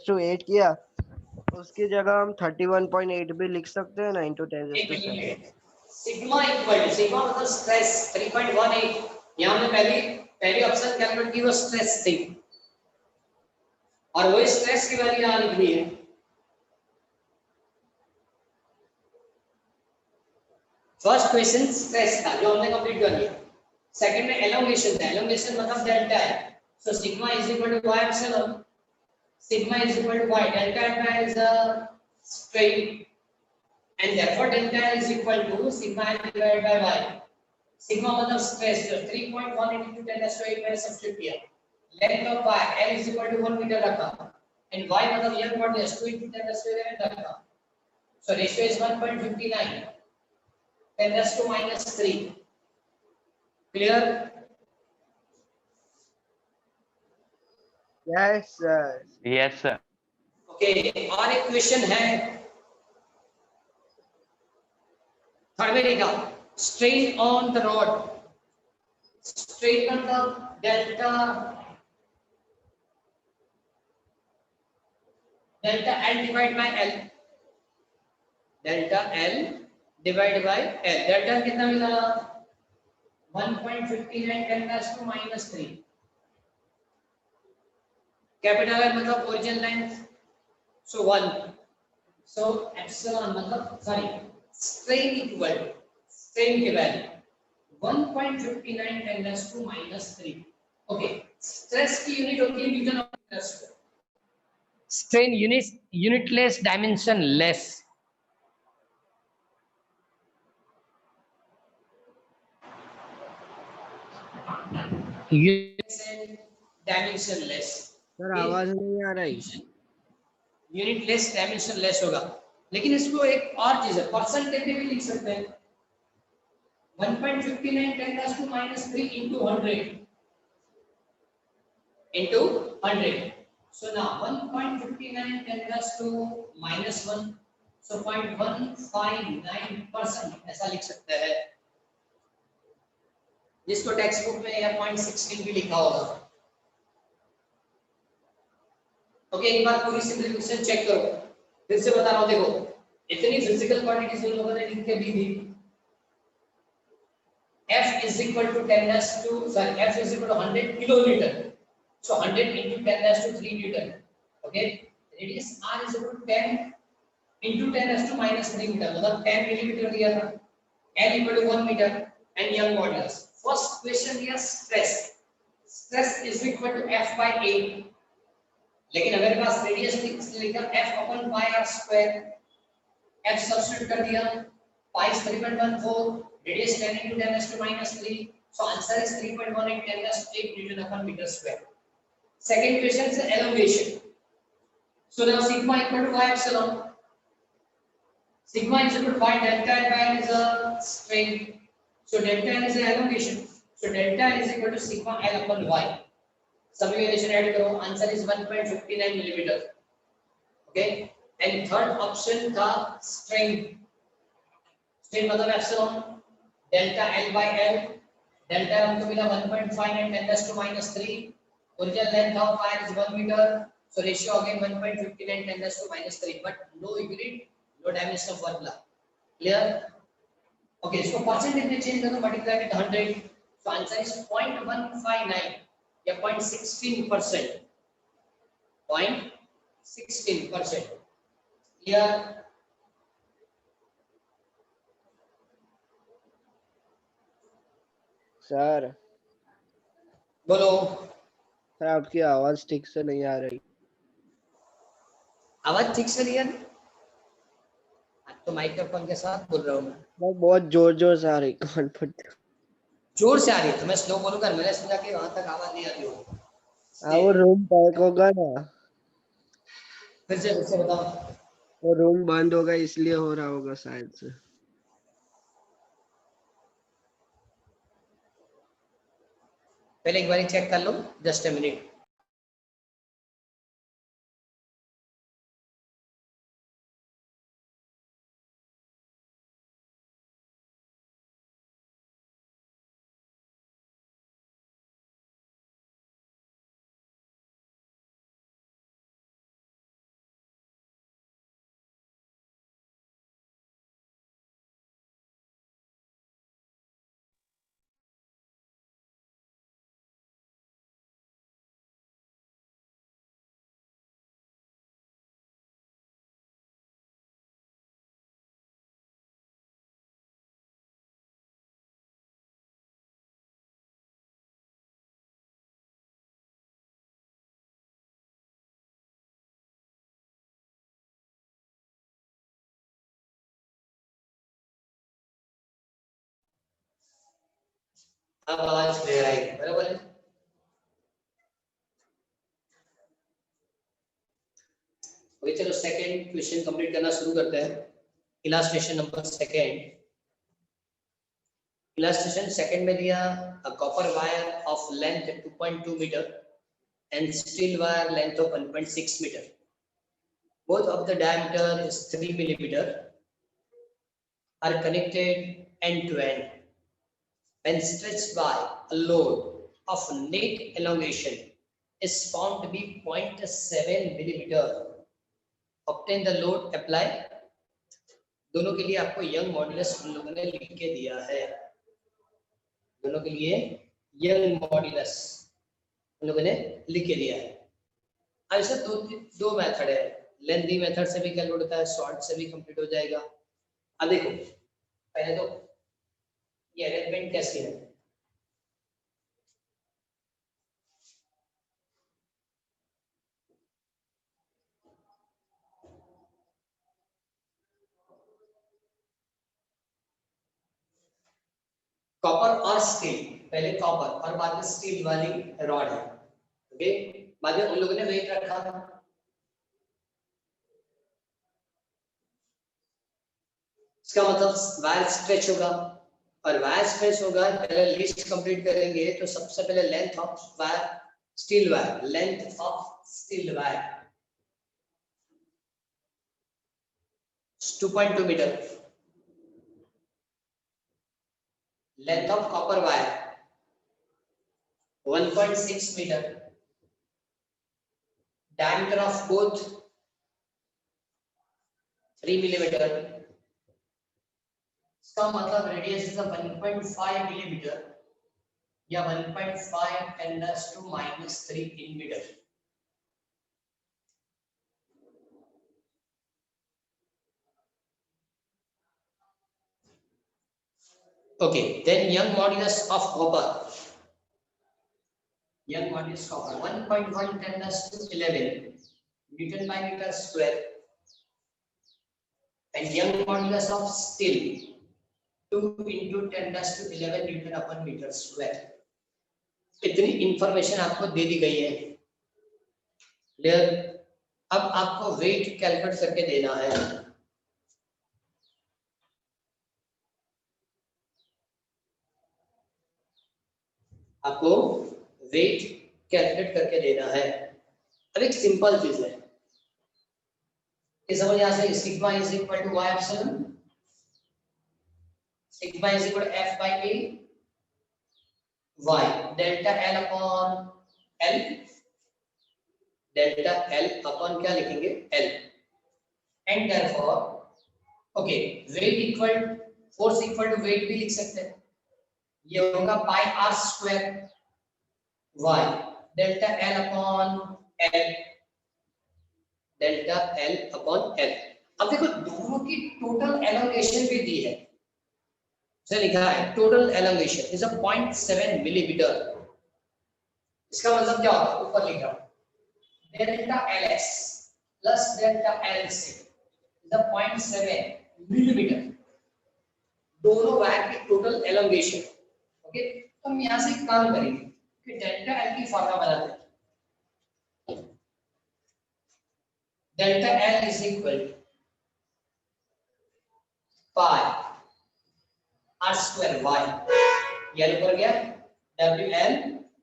To 8 किया, उसकी जगह हम 31.8 भी लिख सकते हैं ना, इंटू 10 एक to 7। Minute, sigma equal to sigma मतलब स्ट्रेस 3.18। यहाँ हमने पहली ऑप्शन कैलकुलेट की वो स्ट्रेस थी और वही स्ट्रेस की वैल्यू यहाँ लिखनी है। फर्स्ट क्वेश्चन स्ट्रेस था जो हमने कंप्लीट कर लिया। सेकंड में एलोंगेशन था, एलोंगेशन मतलब डेल्टा है। So sigma is equal to y epsilon, sigma is equal to y, delta at is a strain and therefore delta is equal to sigma L divided by y. Sigma मतलब stress जो 3.1 into 10 raised to 8 मैंने substitute किया। Length of y L is equal to 1 metre रखा and y मतलब Young modulus 2 into 10 raised to 11 रखा। So ratio is 1.59, 10 raised to minus 3. Clear? Yes sir. Yes sir. Okay, और एक question है third में देखा, strain on the rod, strain मतलब delta L divided by L, delta L divided by L, delta कितना मिला 1.59 10 raised to minus 3। Capital L मतलब origin length, सो 1, सो epsilon मतलब सॉरी स्ट्रेन इक्वल स्ट्रेन की value 1.59 10 raised to minus 3। Okay, stress की unit होती है Newton of stress, strain unitless dimension less, dimension less. Sir आवाज नहीं आ रही। यूनिटलेस डायमेंशन लेस होगा, लेकिन इसको एक और चीज है परसेंटेज में भी लिख सकते हैं 1.59 10 raised to minus 3 into 100 into 100। So now 1.59 10 raised to minus 1, so 0.159% ऐसा लिख सकते हैं, जिसको टेक्स्ट बुक में या 0.16 भी लिखा होगा। ओके, एक बार पूरी सिंपलीफिकेशन चेक करो, फिर से बता रहा हूं, देखो इतनी फिजिकल क्वांटिटीज उन लोगों ने लिख के दी थी। F is equal to 10 raised to F is equal to 100 kilonewton, so 100 into 10 raised to 3 newton। okay, radius r is equal to 10 into 10 raised to minus 3 meter, मतलब 10 millimeter दिया था, L equal to 1 meter and young modulus। First question दिया stress, stress is equal to F by A, लेकिन हमारे पास radius लिखा F upon pi r square, F substitute कर दिया, pi is 3.14, radius 10 into 10 raised to minus 3, so answer is 3.18 10 raised to 8 newton upon meter square। Second question is elongation, so now sigma equal to y epsilon, sigma is equal to y delta L by L is a strain, so delta L is the elongation, so delta L is equal to sigma L upon y, सभी valuation add करो, answer is 1.59 millimetre. Okay, and third option था strain, strain मतलब epsilon delta L by L, delta हमको मिला 1.59 10 raised to minus 3, original length of wire is 1 metre, so ratio again 1.59 10 raised to minus 3, but no unit no dimension of 1 ला। Clear? Okay, इसको percentage में change करो, multiply with 100, so answer is 0.159 या 0.16%, 0.16%। Clear? Sir बोलो। Sir आपकी आवाज ठीक से नहीं आ रही। आवाज ठीक से नहीं आ रही? तो माइक्रोफोन के साथ बोल रहा हूँ मैं। बहुत जोर जोर से आ रही, कान फट। जोर से आ रही है तो मैं स्लो बोलूंगा, मैंने समझा कि वहां तक आवाज नहीं आ रही होगी। वो रूम पैक होगा ना, फिर से बताओ। वो रूम बंद होगा इसलिए हो रहा होगा शायद से। पहले एक बार चेक कर लो, जस्ट अ मिनट। अब आवाज क्लियर आएगी, बराबर है। ओके, चलो सेकंड क्वेश्चन कंप्लीट करना शुरू करते हैं। Illustration number second. Illustration second में दिया a copper wire of length 2.2 meter and steel wire length of 1.6 meter. Both of the diameter is 3 millimeter are connected end to end. When stretched by a load of net elongation is found to be 0.7 millimeter. Obtain the load apply. दोनों के लिए आपको young modulus हम लोगों ने लिख के दिया है। दोनों के लिए यंग मॉड्यूलस हम लोगों ने लिख के दिया है। अब इसका दो मेथड है, लेंथी मेथड से भी कैलकुलेट होता है, शॉर्ट से भी कंप्लीट हो जाएगा। अब देखो, पहले तो ये अरेंजमेंट कैसी है। कॉपर और स्टील, पहले कॉपर और बाद में स्टील वाली रॉड है। ओके, बाद में उन लोगों ने वेट रखा, इसका मतलब वायर स्ट्रेच होगा, और वायर स्ट्रेच होगा, पहले लिस्ट कंप्लीट करेंगे तो सबसे पहले length of wire, steel wire, length of steel wire 2.2 metre, length of copper wire 1.6 metre, diameter of both 3 millimeter, इसका मतलब रेडियस इज 1.5 मिलीमीटर या 1.5 10⁻³ in metre. Okay, then young modulus of copper, young modulus of copper 1.1 10⁻11 Newton by meter square, and young modulus of steel 2 into 10⁻11 Newton upon meter square। इतनी information आपको दे दी गई है, clear. अब आपको weight calculate करके देना है। आपको वेट कैलकुलेट करके देना है। अब एक सिंपल चीज है, ये समझ आ जाए, sigma is equal to Y epsilon, sigma is equal to F by A Y delta L upon L, delta L upon क्या लिखेंगे, L, and therefore okay weight equal, force equal to weight भी लिख सकते हैं, ये होगा pi are square Y delta L upon L, delta L upon L. अब देखो दोनों की टोटल एलोंगेशन भी दी है, से लिखा है टोटल एलोंगेशन इज 0.7 मिलीमीटर। इसका मतलब क्या होगा, ऊपर लिखा delta L S plus delta L C is 0.7 millimetre, दोनों वायर की टोटल एलोंगेशन। ओके, तो हम यहां से काम करेंगे कि डेल्टा एल की फॉर्मूला बनाते हैं। Delta L is equal pi are square Y, ये ऊपर गया W L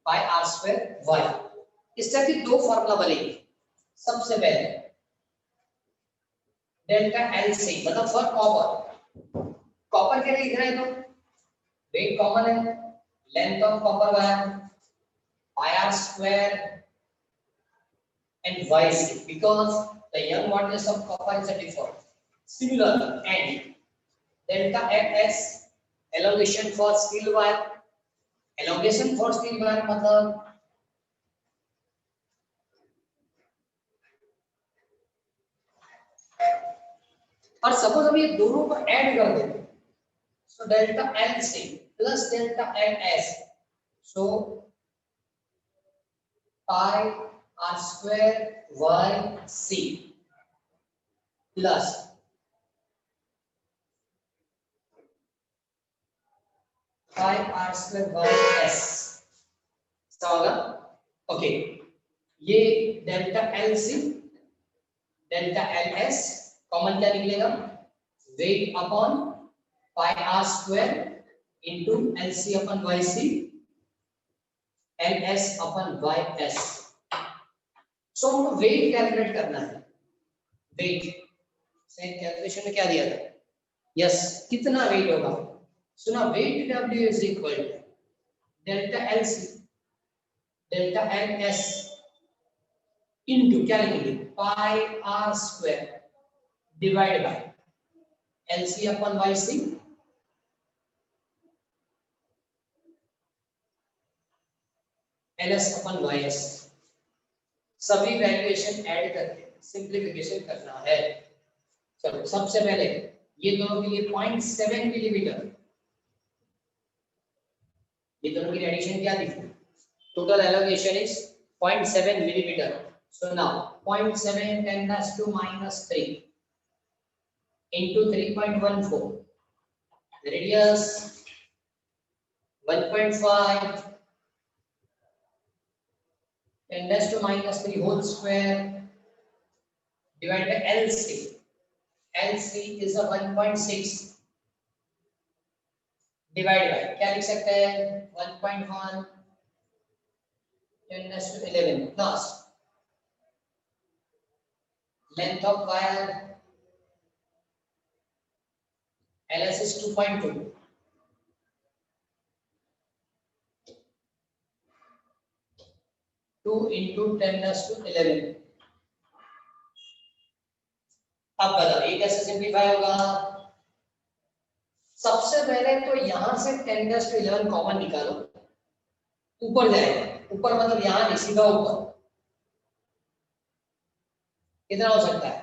pi are square Y. इस तरह की दो फॉर्मूला बनेगी। सबसे पहले डेल्टा एल सी मतलब फॉर कॉपर, कॉपर के लिए लिख रहे हैं तो वेट कॉमन है, length of copper wire pi are square and yc because the young modulus of copper is a default. Similarly, and delta ns elongation for steel wire, elongation for steel wire मतलब और suppose हम ये दोनों को add कर देते, so delta lc plus delta ns, so pi r square yc plus 5 r square by s क्या होगा? ओके, ये delta L C delta L S common क्या निकलेगा? Weight upon pi are square into L C upon Y C L S upon Y S. So हमको weight calculate करना है। Wait से calculation में क्या दिया था? यस, कितना वेट होगा? सुना, weight W is equal to delta L C delta L S into क्या लिखेंगे? Pi are square divide by L C upon Y C L S upon Y S. सभी वैल्यूएशन ऐड करके simplification करना है। चलो, सबसे पहले ये दोनों के लिए 0.7 मिलीमीटर, ये दोनों की एडिशन क्या थी? Total allocation is 0.7 millimeter. So now 0.7 10 raised to minus 3 into 3.14. Radius 1.5 10 raised to minus 3 whole square divided by LC. LC is a 1.6 divided by क्या लिख सकते हैं? 1.1 10 raised to 11 plus length of wire LS is 2.2 2 into 10 raised to 11। अब बताओ ये कैसे simplify होगा? सबसे पहले तो यहां से 10 raised to 11 कॉमन निकालो, ऊपर जाएगा। ऊपर मतलब यहां नहीं, सीधा ऊपर। कितना हो सकता है?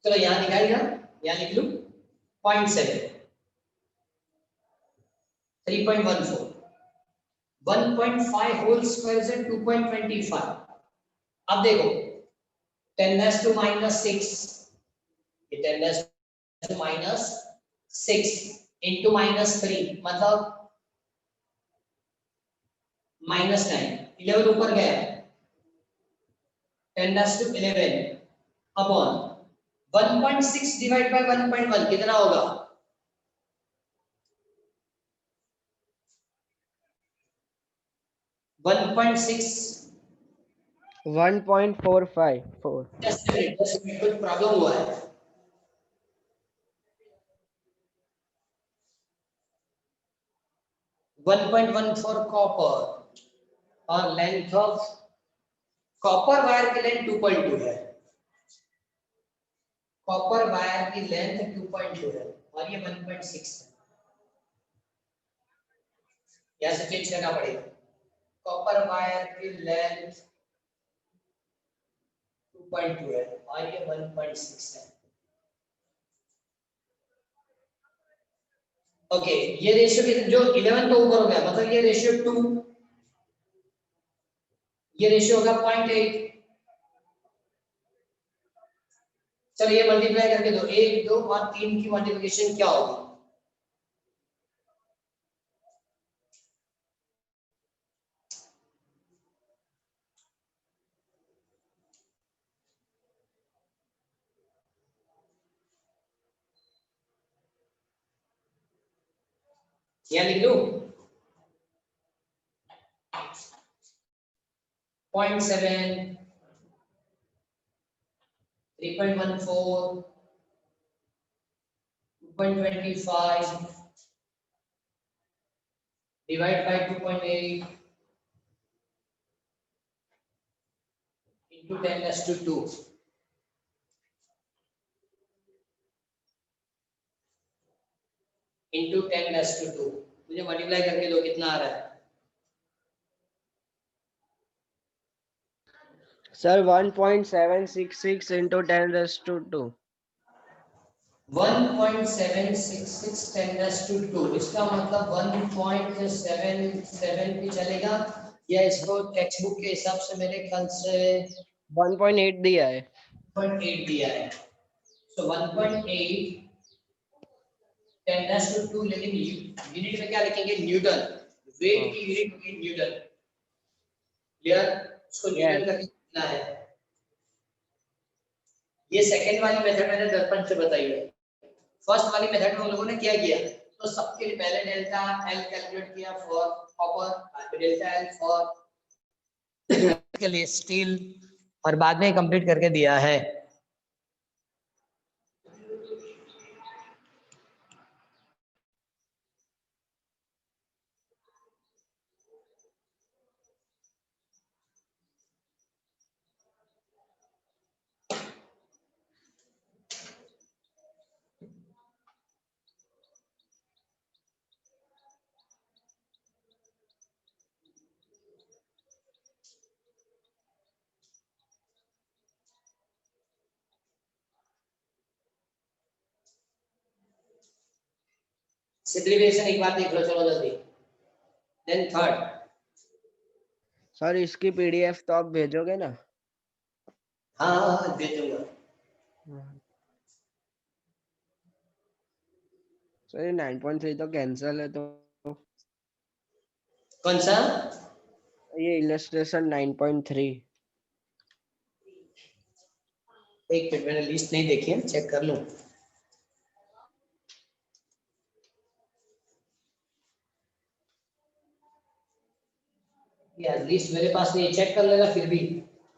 चलो यहां निकालिए ना, यहां लिख लूं 0.7 3.14 1.5 होल स्क्वायर से 2.25। अब देखो 10 raised to minus 6, ये 10 raised to minus 6 into minus 3 मतलब -9 11 ऊपर गया 10 raised to 11 upon 1.6 divide by 1.1 कितना होगा? 1.6 1.454। जस्ट मिनट कुछ प्रॉब्लम हुआ है। 1.14 कॉपर और लेंथ ऑफ कॉपर वायर की लेंथ 2.2 है। कॉपर वायर की लेंथ 2.2 है और ये 1.6 है। यहां से चेंज करना पड़ेगा। कॉपर वायर की लेंथ 2.2 है और ये 1.6 है। ओके, ये रेशियो जो 11 तो ऊपर हो गया, मतलब ये रेशियो 2, ये रेशियो होगा 0.8। चलो ये मल्टीप्लाई करके दो, 1 2 और 3 की मल्टीप्लिकेशन क्या होगी? यहाँ लिख दो 0.7 3.14 2.25 divide by 2.8 into 10 raised to 2 into 10 raised to 2। मुझे मल्टीप्लाई करके दो, कितना आ रहा है? Sir 1.766 into 10 raised to 2। 1.766 10 raised to 2, इसका मतलब 1.77 भी चलेगा या इसको टेक्स्ट बुक के हिसाब से मेरे ख्याल से 1.8 दिया है। 1.8 दिया है, so 1.8 10^2, लेकिन यूनिट में क्या लिखेंगे, न्यूटन, वेट की यूनिट होगी न्यूटन, क्लियर, उसको न्यूटन करके लिखना है। ये सेकंड वाली मेथड मैंने दर्पण से बताई है। फर्स्ट वाली मेथड में उन लोगों ने क्या किया, तो सबके लिए पहले डेल्टा एल कैलकुलेट किया for copper, delta L for के लिए स्टील, और बाद में कंप्लीट करके दिया है। सिंपलीफिकेशन एक बार देख लो, चलो जल्दी। देन थर्ड, सर इसकी पीडीएफ तो आप भेजोगे ना? हाँ भेजूंगा। सर ये 9.3 तो कैंसिल है, तो कौन सा? ये इलस्ट्रेशन 9.3। एक मिनट, मैंने लिस्ट नहीं देखी है, चेक कर लूं। यार लिस्ट मेरे पास नहीं, चेक कर लेगा फिर भी।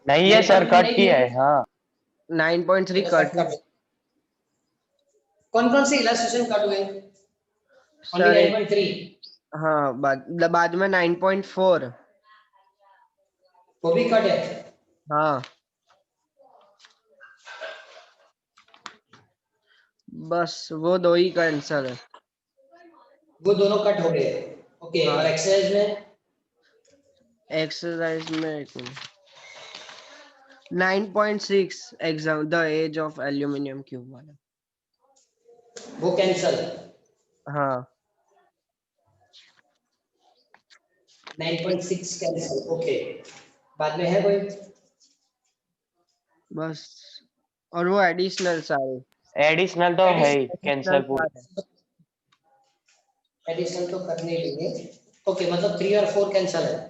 नहीं है मेरे सर, पास भी कट नहीं किया है। हाँ 9.3 तो कट है। कौन कौन से इलस्ट्रेशन कट हुए? ओनली सर एक, 9.3 हाँ बाद में 9.4। वो भी कट है। हाँ बस वो दो ही कैंसिल है। वो दोनों कट हो गए। ओके, हाँ और एक्सरसाइज में? एक्सरसाइज में एक minute, 9.6 exam the edge of aluminium cube वाला। वो कैंसल। हाँ 9.6 कैंसल, ओके। बाद में है कोई? बस, और वो एडिशनल सारे एडिशनल तो है ही, कैंसल पूरा। एडिशनल तो करने ही लेंगे। ओके, मतलब 3 और 4 कैंसल है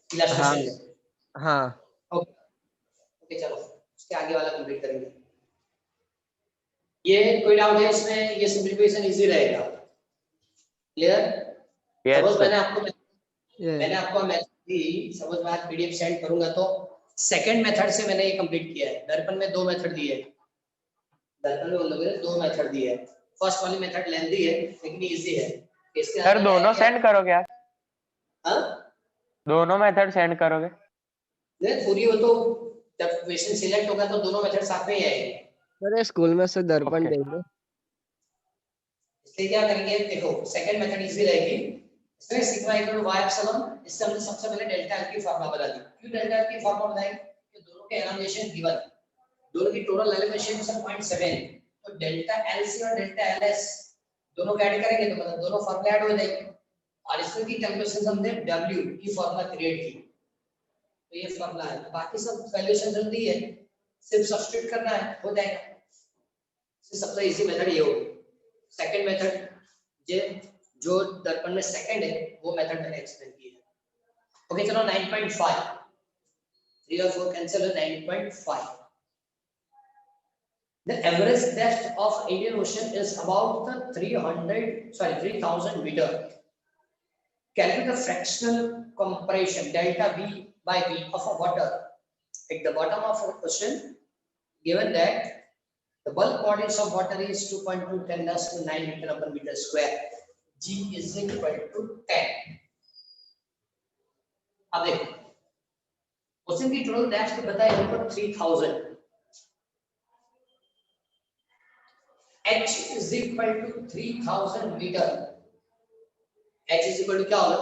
हाँ इलस्ट्रेशन में। हाँ ओके ओके, चलो उसके आगे वाला कंप्लीट करेंगे। ये कोई डाउट है इसमें? ये सिंपलीफिकेशन इजी रहेगा, क्लियर? Yes suppose sir. मैंने आपको मेथड दी, सपोज मैं पीडीएफ सेंड करूंगा तो सेकंड मेथड से मैंने ये कंप्लीट किया है। दर्पण में 2 मेथड दिए है, दर्पण में उन लोगों ने 2 मेथड दिए है। फर्स्ट वाली मेथड लेंथी है लेकिन इजी है। इसके सर अंदर दोनों क्या? सेंड करोगे आप? हाँ, दोनों मेथड सेंड करोगे? नहीं पूरी हो तो जब क्वेश्चन सिलेक्ट होगा तो दोनों मेथड साथ में ही आएंगे। अरे स्कूल में से दर्पण ओके। दे दो। इसलिए क्या करेंगे, देखो सेकंड मेथड इजी रहेगी। इसमें sigma equal to y epsilon, इससे हमने सबसे पहले डेल्टा एल की फार्मूला बना दी। क्यों डेल्टा एल की फार्मूला बनाई? कि दोनों के एलिमिनेशन गिवन, दोनों की टोटल एलिमिनेशन 0.7, तो डेल्टा एलसी और डेल्टा एलएस दोनों को ऐड करेंगे तो मतलब दोनों फार्मूला ऐड हो जाएंगे। और इसमें की कैलकुलेशन हमने w की फार्मूला क्रिएट की, तो ये फार्मूला है। बाकी सब वैल्यूएशन जल्दी है, सिर्फ सब्स्टिट्यूट करना है, हो जाएगा। सबसे इजी मेथड ये होगी। सेकंड मेथड जे जो दर्पण में सेकंड है वो मेथड मैंने एक्सप्लेन किया है। ओके चलो 9.5, 3 और 4 कैंसिल है, 9.5। The average depth of Indian Ocean is about the 3000 meter. Calculate the fractional compression delta V by V of a water at the bottom of the ocean, given that the bulk bodies of water is 2.2 10 to 9 meter per meter square. G is equal to 10. अब देखो question की total depth बताया है ऊपर 3000, h is equal to 3000 meter, h is equal to क्या होगा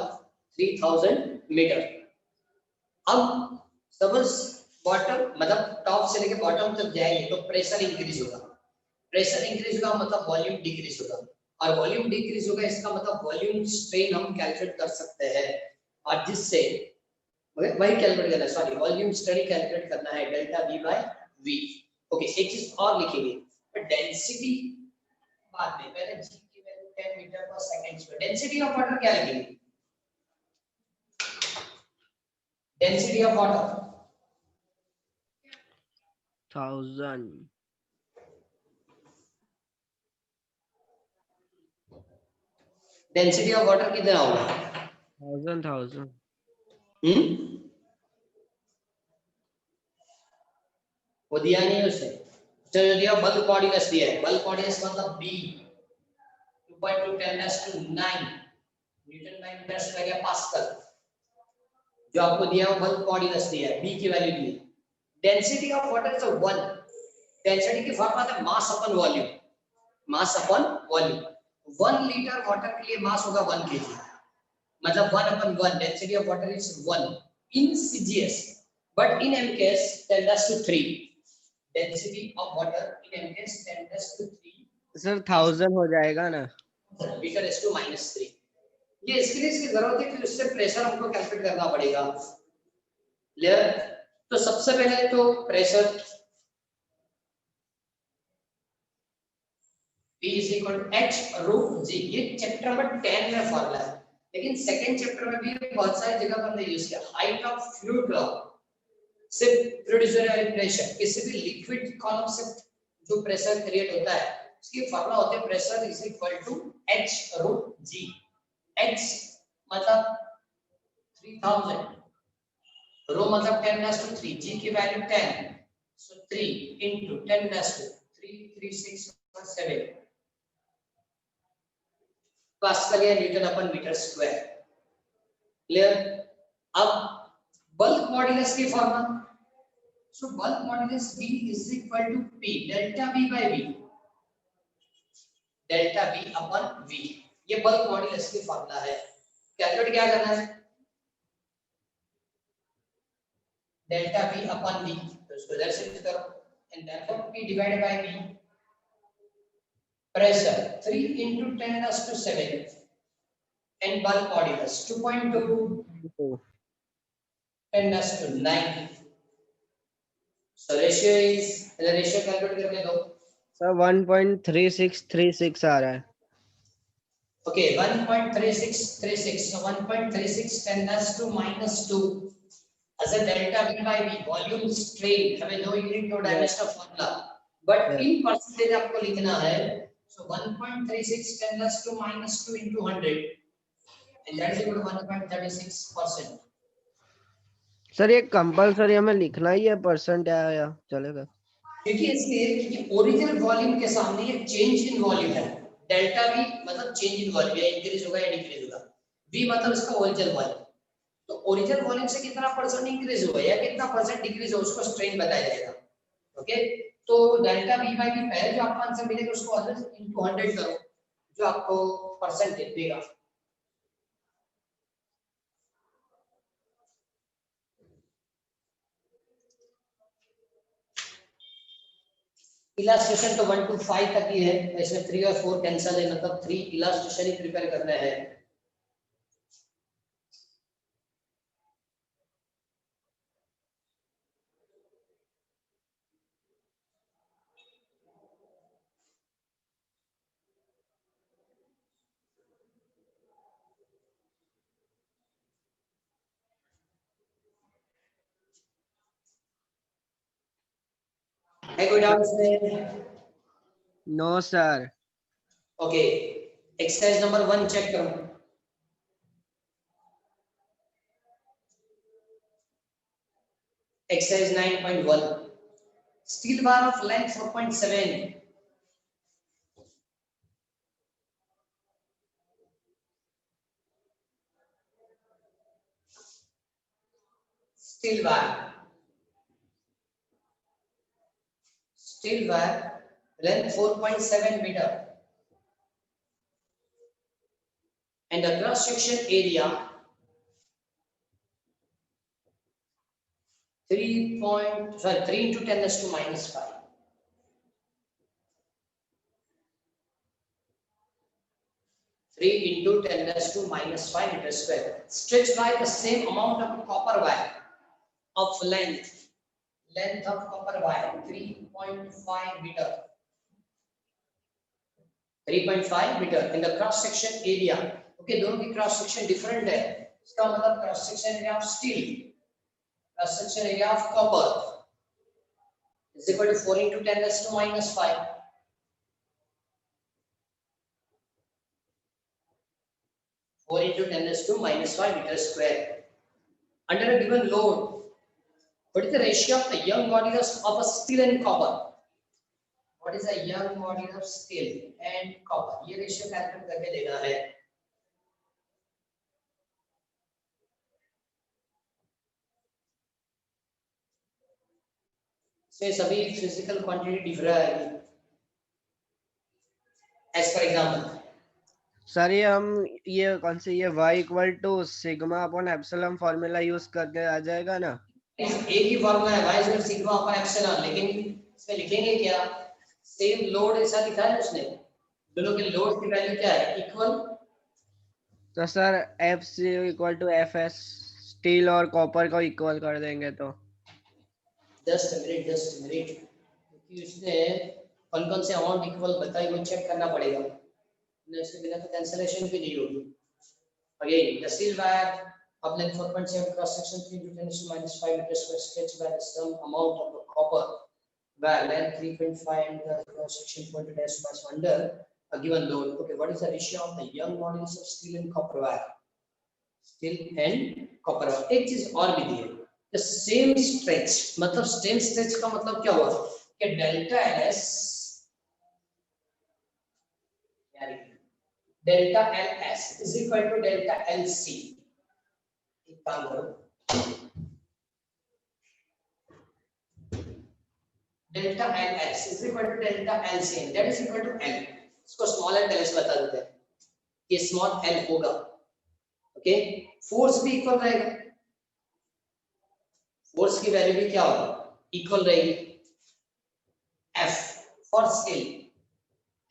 3000 metre. अब suppose bottom मतलब टॉप से लेके बॉटम तक जाएंगे तो प्रेशर इंक्रीज होगा, प्रेशर इंक्रीज होगा मतलब वॉल्यूम डिक्रीज होगा, और वॉल्यूम डिक्रीज होगा इसका मतलब वॉल्यूम स्ट्रेन हम कैलकुलेट कर सकते हैं, और जिससे वही कैलकुलेट करना है, सॉरी वॉल्यूम स्टडी कैलकुलेट करना है delta V by V. Okay, एक चीज और लिखेंगे, डेंसिटी बाद में, पहले g की वैल्यू 10 मीटर पर second square. Density of water क्या लिखेंगे? Density of water 1000 density of water कितना होगा? 1000 वो दिया नहीं है उसने। चलो दिया, बल्क मॉड्यूलस दिया है, बल्क मॉड्यूलस मतलब b 2.2 10⁹ newton by metre square या पास्कल। जो आपको दिया है बल्क मॉड्यूलस दिया है, b की वैल्यू दी है। Density of water is 1। Density की फॉर्मूला है mass upon volume, mass upon volume. 1 litre water के लिए मास होगा 1 kg, मतलब 1/1। Density of water is 1 in CGS, but in MKS 10⁻³ density of water in MKS 10⁻³ sir 1000 हो जाएगा ना? Metre is to -3। ये इसके लिए इसकी जरूरत है कि उससे प्रेशर हमको कैलकुलेट करना पड़ेगा। क्लियर? तो सबसे पहले तो pressure P is equal to H√G, ये चैप्टर नंबर 10 में फॉर्मूला है, लेकिन सेकंड चैप्टर में भी बहुत सारी जगह पर हमने यूज किया। हाइट ऑफ फ्लूइड से प्रोड्यूस होने वाली प्रेशर, किसी भी लिक्विड कॉलम से जो प्रेशर क्रिएट होता है उसकी फॉर्मूला होता है pressure is equal to H√G। H मतलब 3000, रो मतलब 10⁻³ G की वैल्यू 10, सो 3 into 10⁻³ 33617 पास्कल या newton upon metre square. Clear? अब बल्क मॉड्यूलस की formula, so bulk modulus B is equal to P delta V by V, delta V upon V। ये bulk modulus की formula है। Calculate क्या करना है? Delta V upon V, तो इसको इधर शिफ्ट करो, and therefore P divided by V। Pressure 3 into 10⁻⁷ and bulk modulus 2.2 10⁻⁹। So ratio is, ratio calculate करके दो। सर 1.3636 आ रहा है। Okay, 1.3636, so 1.36 10⁻⁻² as a delta V by V, volume strain, हमें दो यूनिट दो dimensional formula, but in percentage आपको लिखना है। So 1.36 10⁻⁻² into 100 and that is equal to 1.36%. Sir ये कंपलसरी हमें लिखना ही है परसेंट या चलेगा? क्योंकि इसलिए क्योंकि ओरिजिनल वॉल्यूम के सामने ये चेंज इन वॉल्यूम है। डेल्टा V मतलब चेंज इन वॉल्यूम, या इंक्रीज होगा या डिक्रीज होगा। V मतलब इसका ओरिजिनल वॉल्यूम, तो ओरिजिनल वॉल्यूम से कितना परसेंट इंक्रीज हुआ या कितना परसेंट डिक्रीज हो उसको स्ट्रेन बताया जाएगा। ओके, तो डेल्टा V बाय V पहले जो आपको आंसर मिलेगा उसको ऑलवेज इनटू 100 करो, जो आपको परसेंट देगा। इलास्ट्रेशन तो 1 to 5 तक ही है, इसमें 3 और 4 कैंसिल है, मतलब 3 इलास्ट्रेशन ही प्रिपेयर करना है। है कोई डाउट इसमें? No sir. Okay, exercise number 1 check करो। Exercise 9.1, steel bar of length 4.7, steel bar length 4.7 meter and the cross section area 3 into 10⁻⁻⁵. Three into 10⁻⁻⁵ meter square, stretched by the same amount of copper wire of length length of copper wire 3.5 meter. 3.5 meter in the cross section area. Okay, दोनों की cross section different है. इसका मतलब cross section area of steel, cross section area of copper is equal to 4 into 10 raised to minus 5. 4 into 10 raised to minus 5 meter square. Under a given load, what is the ratio of the Young modulus of a steel and copper? What is the Young modulus of steel and copper? ये ratio calculate करके देना है. से सभी physical quantity differ है. As for example, sir ये हम ये कौन सी ये y equal to sigma upon epsilon formula use करके आ जाएगा ना? एक ही फॉर्मूला है y equal sigma upon epsilon, लेकिन इसमें लिखेंगे क्या? सेम लोड ऐसा लिखा है उसने, दोनों के लोड की वैल्यू क्या है? इक्वल. तो sir F C equal to F S, steel और कॉपर को इक्वल कर देंगे तो जस्ट मिनट, क्योंकि उसने कौन कौन से अमाउंट इक्वल बताई वो चेक करना पड़ेगा, इसके बिना तो कैंसिलेशन भी नहीं होगी. Again the steel wire of length 4.7 cross section 3 to 10 to minus 5 meters square stretched by the sum amount of the copper wire length 3.5 and the cross section pointed as much under a given load. Okay, what is the ratio of the Young modulus of steel and copper wire? Steel and copper wire. एक चीज और भी दी है, the same stretch, मतलब same stretch का मतलब क्या हुआ कि delta LS delta LS is equal to delta LC. एक काम करो, delta LS is equal to delta LC that is equal to L. इसको स्मॉल एल एलएस बता देते हैं, ये स्मॉल एल होगा. ओके, फोर्स भी इक्वल रहेगा, फोर्स की वैल्यू भी क्या होगा? इक्वल रहेगी. F for steel,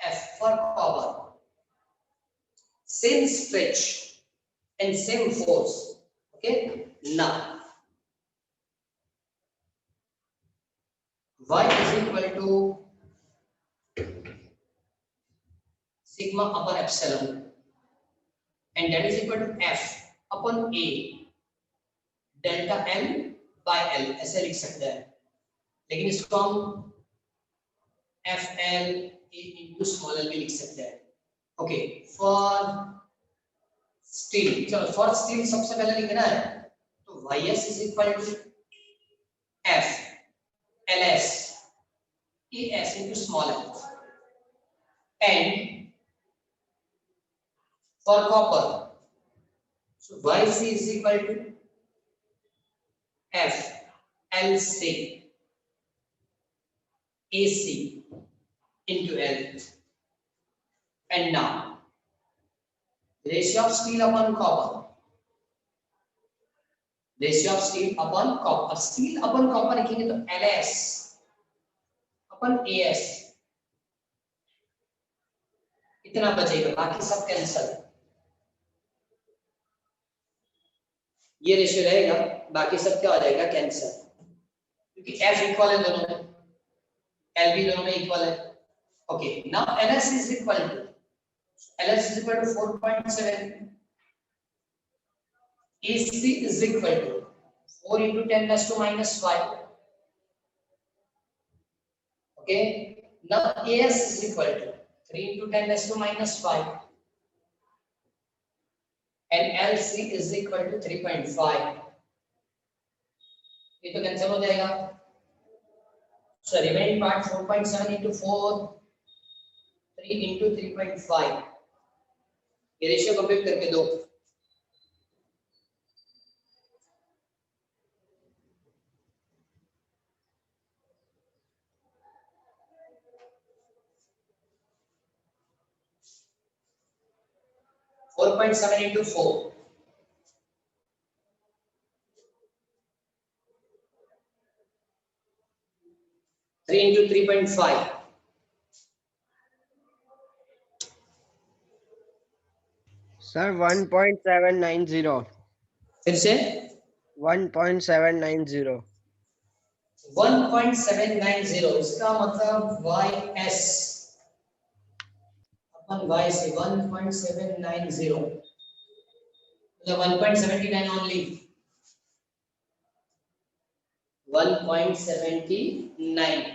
F for copper, same stretch and same force. Okay, now y is equal to sigma upon epsilon and that is equal to f upon a delta l by l, ऐसे लिख सकते हैं, लेकिन इसको हम f l a into small l भी लिख सकते हैं. ओके, फॉर स्टील, चलो फॉर स्टील सबसे पहले लिखना है तो ys is equal to f ls es into small l and for copper so yc is equal to f lc ac into l. And now ratio of steel upon copper, ratio of steel upon copper, steel upon copper लिखेंगे तो ls upon as, इतना बचेगा, बाकी सब cancel. ये ratio रहेगा, बाकी सब क्या हो जाएगा? कैंसिल, क्योंकि f इक्वल है दोनों में, l भी दोनों में इक्वल है. Okay, now ls is equal to ls is equal to 4.7, ac is equal to 4 into 10 raised to minus 5. Okay, now as is equal to 3 into 10 raised to minus 5 and lc is equal to 3.5. ये तो cancel हो जाएगा. So remaining part 4.7 into 4 3 into 3.5, ये ratio complete करके दो. Four 4.7 into 4 3 into 3.5. Sir 1.790. फिर से 1.790. 1.790 इसका मतलब ys अपन y से 1.790 मतलब 1.79 ओनली 1.79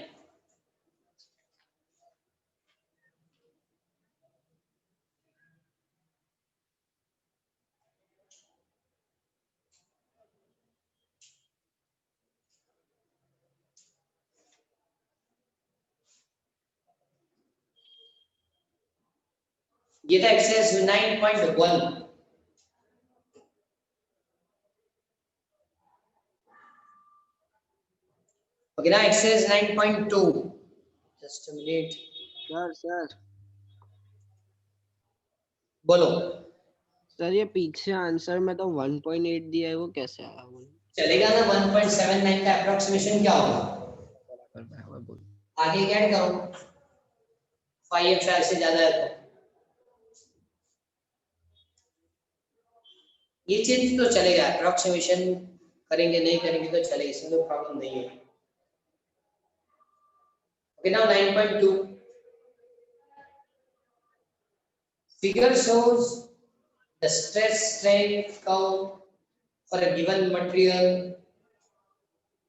ये था एक्सरसाइज 9.1 ओके ना exercise 9.2 just a minute sir बोलो सर ये पीछे आंसर में तो 1.8 दिया है, वो कैसे आया? चलेगा ना 1.79 का अप्रोक्सीमेशन क्या होगा आगे क्या ऐड करो 5 या से ज्यादा है तो ये चीज तो चलेगा अप्रोक्सीमेशन करेंगे नहीं करेंगे तो चलेगा इसमें कोई प्रॉब्लम नहीं है okay now 9.2 figure shows the stress strain curve for a given material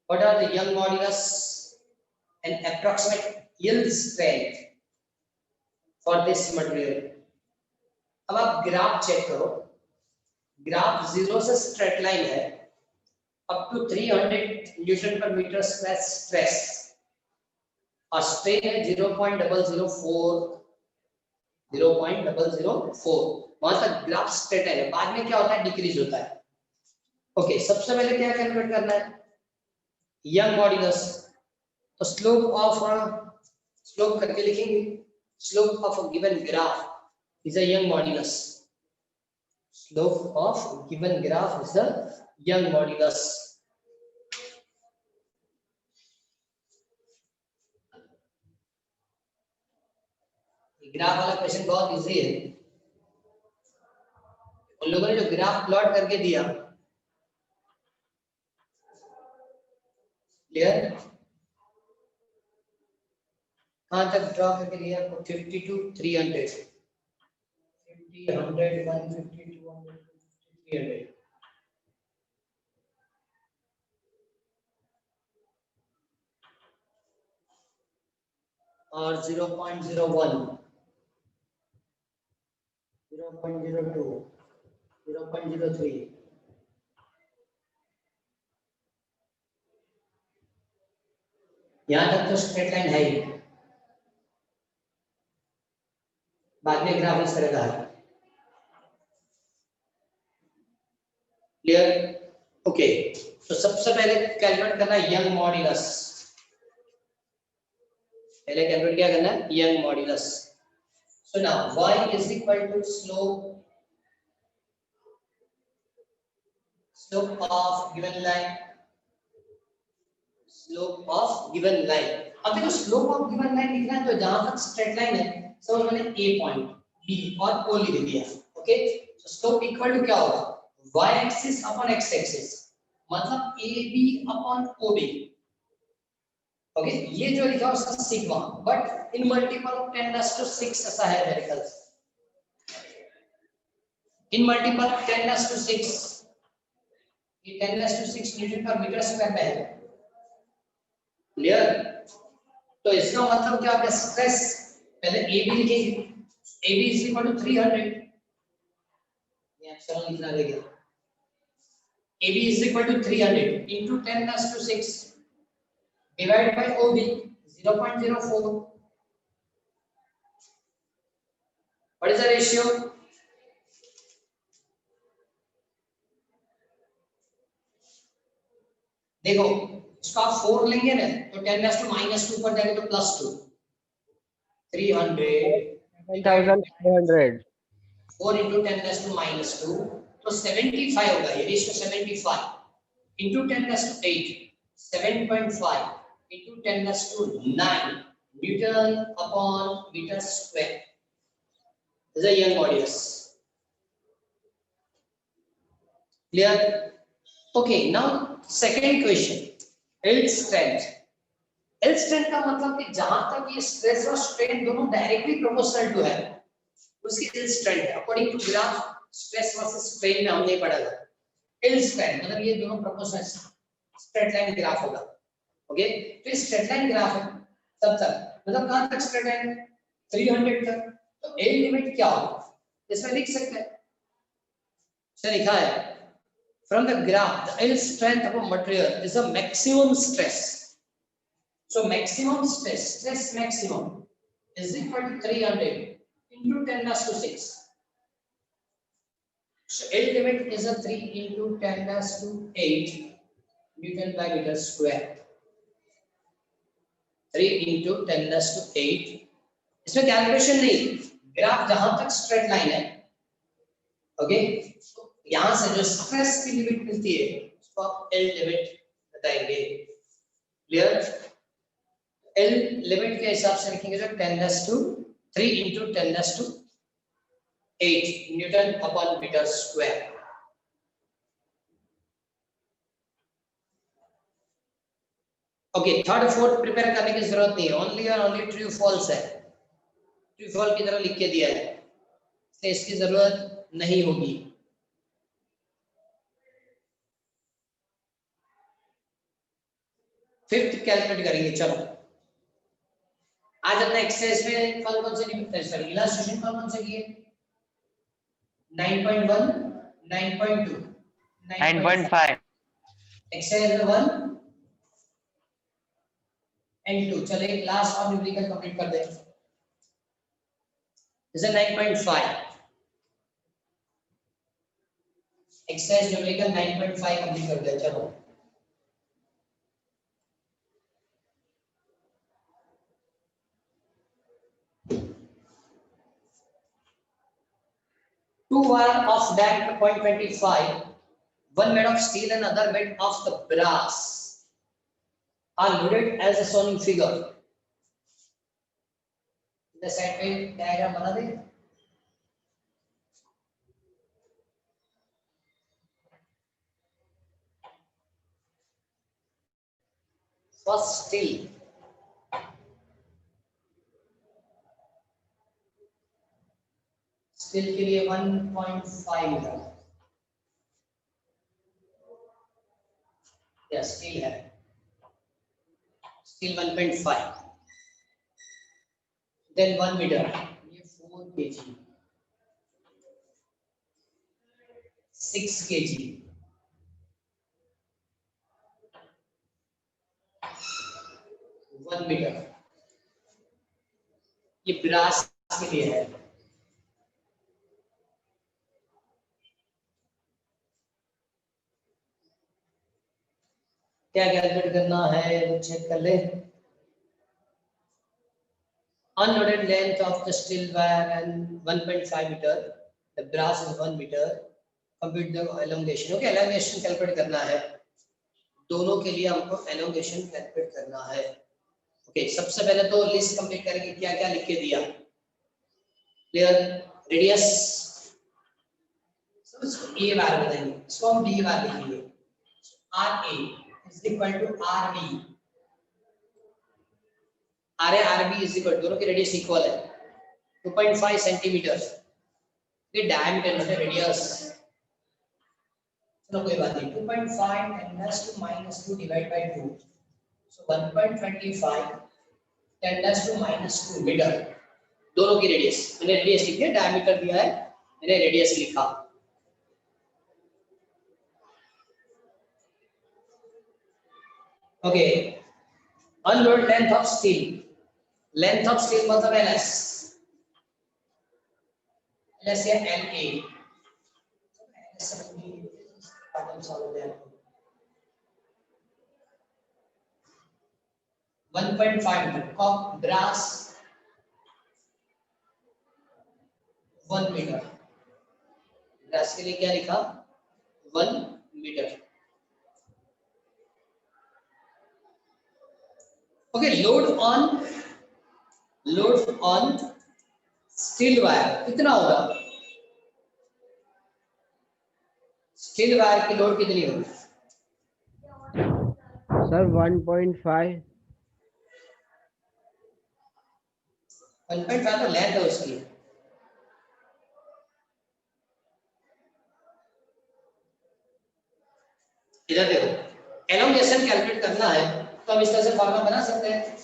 what are the Young modulus and approximate yield strength for this material अब आप ग्राफ चेक करो ग्राफ 0 से स्ट्रेट लाइन है up to 300 न्यूटन पर metre square stress और strain है 0.004 वहां तक ग्राफ स्ट्रेट है बाद में क्या होता है डिक्रीज होता है ओके सबसे पहले क्या कैलकुलेट करना है यंग मॉड्यूलस तो स्लोप करके लिखेंगे slope of a given graph is a young modulus slope of given graph is the Young modulus graph वाला क्वेश्चन बहुत इजी है उन लोगों ने जो ग्राफ प्लॉट करके दिया क्लियर कहां तक ड्रॉ करके दिया आपको 50 to 300 50 100 150 200 300 और 0.01 0.02 0.03 यहां तक तो स्ट्रेट लाइन है ही बाद में ग्राफ इस तरह का है क्लियर ओके तो सबसे पहले कैलकुलेट करना है यंग मॉड्यूलस पहले कैलकुलेट क्या करना है young modulus so now y is equal to slope of given line slope of given line अब देखो स्लोप ऑफ गिवन लाइन लिखना है तो जहां तक स्ट्रेट लाइन है सब मैंने ए पॉइंट बी और ओ लिख दिया ओके तो स्लोप इक्वल टू क्या होगा y axis upon x axis मतलब ab अपॉन ob ओके ये जो लिखा है उसका sigma but in multiple of 10⁻⁶ ऐसा है मेरे ख्याल से इन मल्टीपल 10⁻⁶ ये 10⁻⁶ न्यूटन पर मीटर स्क्वायर में है क्लियर तो इसका मतलब क्या होगा स्ट्रेस पहले AB लिखेंगे AB इज इक्वल टू 300 ये एप्सिलॉन लिखना रहेगा AB is equal to 300 into 10⁻⁶ divide by OB 0.04 what is the ratio देखो इसको आप 4 लेंगे ना तो 10⁻⁻² पर जाएंगे तो +2 300 7500 4 into 10⁻⁻² तो 75 होगा ये ratio 75 into 10⁻⁸ 7.5 into 10⁻⁹ newton upon metre square is a Young modulus clear okay now second question Yield strength. Yield strength का मतलब कि जहां तक ये स्ट्रेस और स्ट्रेन दोनों डायरेक्टली प्रोपोर्शनल टू है उसकी yield strength है। According to graph stress versus strain में हमने पढ़ा था yield strength मतलब ये दोनों प्रोपोर्शनल स्ट्रेट लाइन ग्राफ होगा। ओके तो ये स्ट्रेट लाइन ग्राफ है तब तक मतलब कहां तक स्ट्रेट लाइन 300 तक। तो ए लिमिट क्या होगा इसमें लिख सकते हैं। इसमें लिखा है from the graph the yield strength of a material is a maximum stress. So maximum stress maximum is equal to 300 into 10 raised to 6. So yield limit is a 3 into 10 raised to 8 Newton by meter square. 3 into 10 raised to 8. इसमें calculation नहीं, graph जहां तक straight line है okay तो यहां से जो stress की लिमिट मिलती है उसको आप एल लिमिट बताएंगे। क्लियर? एल लिमिट के हिसाब से लिखेंगे जो 10 raised to 3 into 10 raised to 8 newton upon metre square. Okay third fourth prepare करने की जरूरत नहीं है, ओनली और ओनली ट्रू फॉल्स है, ट्रू फॉल की तरह लिख के दिया है तो इसकी जरूरत नहीं होगी। फिफ्थ कैलकुलेट करेंगे। चलो आज अपना एक्सरसाइज में कौन से सॉरी इलस्ट्रेशन कौन से किए 9.1 9.2 9.5 एक्सरसाइज 1 एंड 2। चलो एक लास्ट और न्यूमेरिकल कंप्लीट कर दें। This is 9.5 exercise numerical 9.5 complete कर दें। चलो two wire of diameter 0.25, one made of steel and other made of the brass are loaded as shown in figure. The side पे diagram बना दे। First steel, steel के लिए 1.5 metre या steel है steel 1.5 then 1 metre ये 4 kg 6 kg 1 metre ये brass के लिए है। क्या कैलकुलेट करना है वो चेक कर ले। Unloaded length of the steel wire and 1.5 meter, the brass is 1 meter, compute the elongation। Okay elongation calculate करना है, दोनों के लिए हमको elongation कैलकुलेट करना है। ओके सबसे पहले तो लिस्ट कंप्लीट करेंगे क्या क्या लिख के दिया। क्लियर? रेडियस इसको ए बार बताएंगे, इसको हम डी बार लिखेंगे। R A is equal to RB, RA RB is equal दोनों की रेडियस इक्वल है 2.5 सेंटीमीटर। ये डायमीटर है रेडियस, चलो कोई बात नहीं 2.5 10 to -2 divide by 2 so 1.25 10 to -2 metre दोनों की रेडियस। मैंने रेडियस लिखी है, डायमीटर दिया है मैंने रेडियस लिखा। Okay unload length of steel, length of steel मतलब LS या LA 1.5 metre of brass 1 metre. Brass के लिए क्या लिखा 1 metre. Okay load on steel wire कितना होगा, स्टील वायर की लोड कितनी होगी सर 1.5 1.5 तो लेंथ है उसकी। इधर देखो, एलोंगेशन कैलकुलेट करना है तो हम इस तरह से फॉर्मूला बना सकते हैं।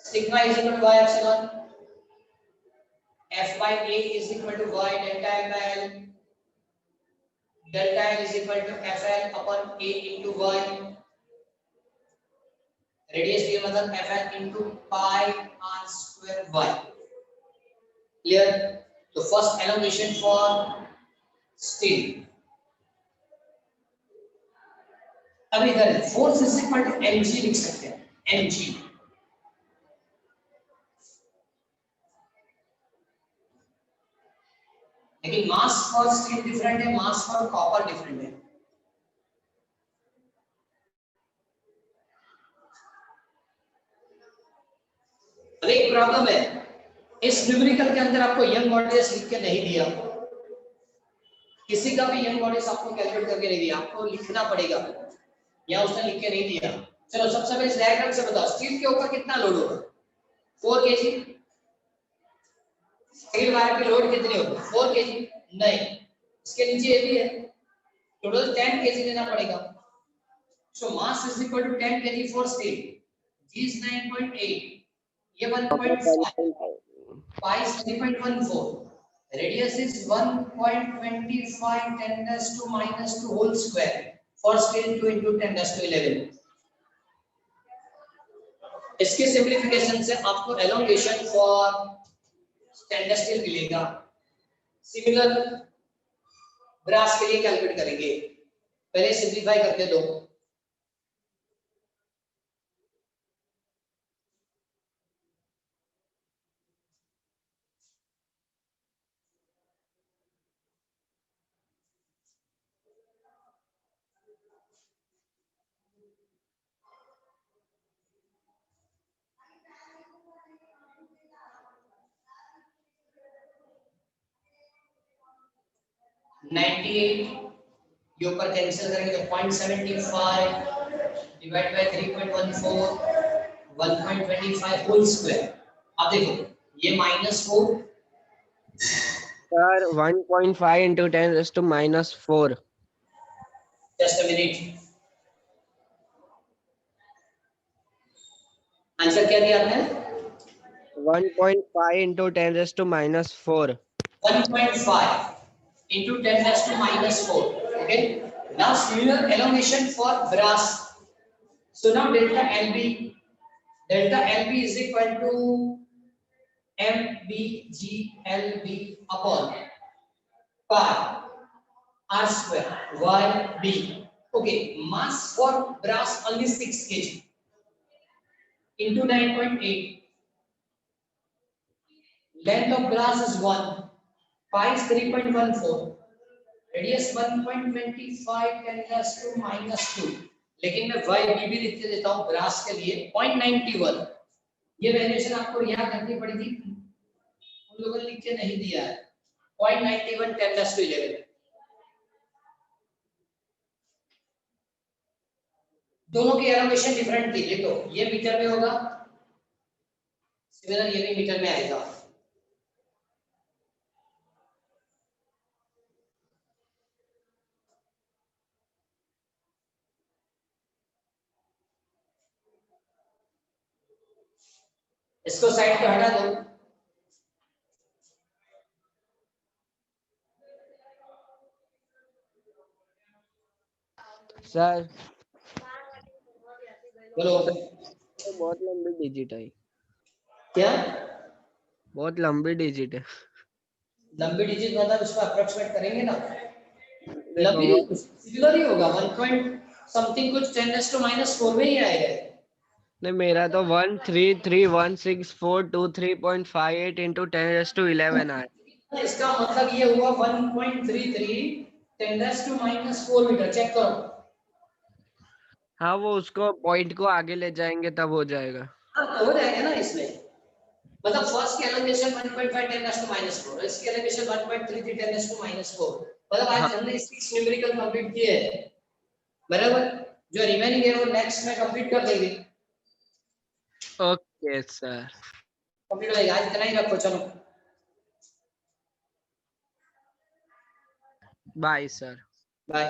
Sigma is equal to y epsilon f by a is equal to y delta m by l, delta l is equal to fl upon a into y, radius ये मतलब fl into pi r square y। Clear? तो first elongation for steel. अब इधर force is equal to mg लिख सकते हैं, mg। लेकिन mass for steel different है, मास फॉर कॉपर डिफरेंट है। अब एक प्रॉब्लम है, इस न्यूमेरिकल के अंदर आपको यंग मॉड्यूलस लिख के नहीं दिया, किसी का भी यंग मॉड्यूलस आपको कैलकुलेट करके नहीं दिया, आपको लिखना पड़ेगा, या उसने लिख के नहीं दिया। चलो सबसे पहले इस डायग्राम से बताओ स्टील के ऊपर कितना लोड होगा? 4 kg। स्टील वायर पे लोड कितनी होगी? 4 kg। नहीं, इसके नीचे ये भी है, टोटल 10 kg लेना पड़ेगा। So mass is equal to 10 kg for steel, g is 9.8, ये 1.5, pi is 3.14, radius is 1.25 10⁻⁻² whole square for steel 2 into 10⁻11। इसके सिंपलीफिकेशन से आपको एलोंगेशन फॉर स्टेनलेस स्टील मिलेगा। सिमिलर ब्रास के लिए कैलकुलेट करेंगे, पहले सिंपलीफाई करके दो। ये ऊपर कैंसिल करेंगे तो 0.75 डिवाइड बाय 3.14 1.25 होल स्क्वायर। अब देखो ये -4, sir 1.5 into 10⁻⁻⁴। Just a minute, answer क्या दिया आपने? 1.5 into 10⁻⁻⁴। 1.5 into 10⁻⁻⁴. Okay, now similar elongation for brass. So now delta LB is equal to MBGLB upon pi r square YB. Okay, mass for brass only 6 kg into 9.8. Length of brass is 1, pi is 3.14, radius 1.25 10⁻⁻²। लेकिन मैं YB भी लिख के देता हूँ brass के लिए 0.91। ये वैल्यूएशन आपको याद रखनी पड़ेगी, उन लोगों ने लिख के नहीं दिया है। 0.91 10⁻11। दोनों की एलोकेशन डिफरेंट थी, देखो ये मीटर में होगा, सिमिलर ये भी मीटर में आएगा। इसको साइड पे हटा दो। सर बोलो तो बहुत लंबी डिजिट है। क्या बहुत लंबी डिजिट है। लंबी डिजिट मतलब उसको अप्रोक्सीमेट करेंगे ना, देखो लंबी सिमिलर ही होगा 1 पॉइंट समथिंग कुछ 10⁻⁻⁴ में ही आएगा। नहीं, मेरा तो 1331642 into 10⁻11 है। इसका मतलब ये हुआ 1.33 10⁻⁻⁴ मीटर। चेक करो। हाँ, वो उसको पॉइंट को आगे ले जाएंगे तब हो जाएगा। हाँ तो हो जाएगा ना इसमें, मतलब फर्स्ट की एलोकेशन 1.5 10⁻⁻⁴, इसकी एलोकेशन 1.33 10⁻⁻⁴, मतलब आज हमने 6 न्यूमेरिकल कंप्लीट किए हैं, बराबर। जो रिमेनिंग है वो नेक्स्ट में कंप्लीट कर देंगे। ओके सर, कंप्लीट हो जाएगा। आज इतना ही रखो, चलो बाय सर। बाय।